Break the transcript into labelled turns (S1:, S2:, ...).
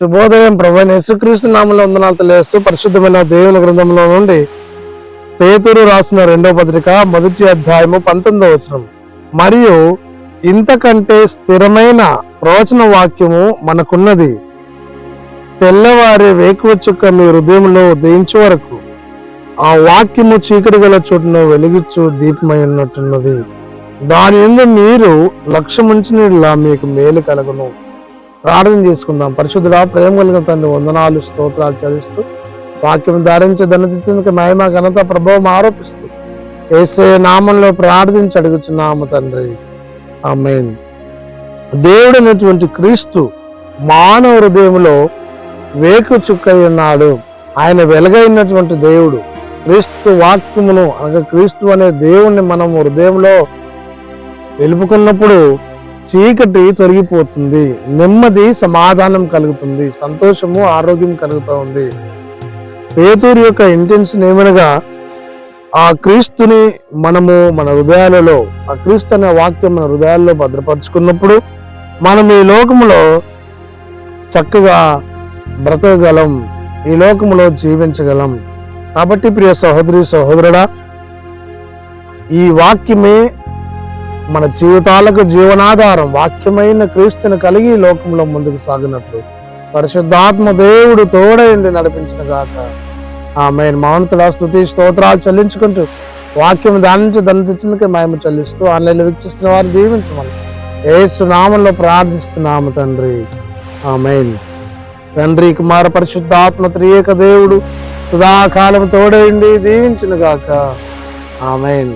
S1: శుభోదయం. ప్రభువైన యేసుక్రీస్తు నామములో వందనాలు తెలియజేస్తూ పరిశుద్ధమైన దేవుని గ్రంథంలో నుండి పేతురు రాసిన 2వ పత్రిక 1వ అధ్యాయము 19వ వచనం. మరియు ఇంతకంటే స్థిరమైన ప్రవచన వాక్యము మనకున్నది, తెల్లవారి వేకువ చుక్క మీ హృదయంలో ఉదయించే వరకు ఆ వాక్యము చీకటి గల చోటును వెలిగించు దీపమై ఉన్నట్టున్నది. దాని యందు మీరు లక్ష్యముంచినట్లా మీకు మేలు కలుగును. ప్రార్థన చేసుకుందాం. పరిశుద్ధుడా, ప్రేమ కలిగిన తండ్రి, వందనాలు స్తోత్రాలు చెల్లిస్తూ వాక్యం ధారించి ధనతికి మహిమ ఘనత ప్రభావం ఆరోపిస్తూ యేసయ్య నామంలో ప్రార్థించి అడుగుచున్నాము తండ్రి, ఆమేన్. దేవుడైనటువంటి క్రీస్తు మానవ హృదయంలో వేకు చుక్కై ఉన్నాడు. ఆయన వెలుగైనటువంటి దేవుడు. క్రీస్తు వాక్యమును అనగా క్రీస్తు అనే దేవుణ్ణి మనము హృదయంలో నిలుపుకున్నప్పుడు చీకటి తొలగిపోతుంది, నెమ్మది సమాధానం కలుగుతుంది, సంతోషము ఆరోగ్యం కలుగుతూ ఉంది. పేతురు యొక్క ఇంటెన్షన్ ఏమనగా ఆ క్రీస్తుని మనము మన హృదయాలలో, ఆ క్రీస్తు అనే వాక్యం మన హృదయాల్లో భద్రపరుచుకున్నప్పుడు మనం ఈ లోకములో చక్కగా బ్రతకగలం, ఈ లోకములో జీవించగలం. కాబట్టి ప్రియ సహోదరి సహోదరుడా, ఈ వాక్యమే మన జీవితాలకు జీవనాధారం. వాక్యమైన క్రీస్తుని కలిగి లోకంలో ముందుకు సాగినట్లు పరిశుద్ధాత్మ దేవుడు తోడైండి నడిపించిన గాక. ఆమేన్. మౌనతుల స్తుతి స్తోత్రాలు చెల్లించుకుంటూ వాక్యం దాని నుంచి ధనతిచ్చేందుకే మహిమ చెల్లిస్తూ ఆన్లైన్లో వీక్షిస్తున్న వారిని దీవించమని యేసు నామములో ప్రార్థిస్తున్నాము తండ్రి, ఆమేన్. తండ్రి, కుమార పరిశుద్ధాత్మ త్రియేక దేవుడు సదాకాలం తోడైండి దీవించిన గాక. ఆమేన్.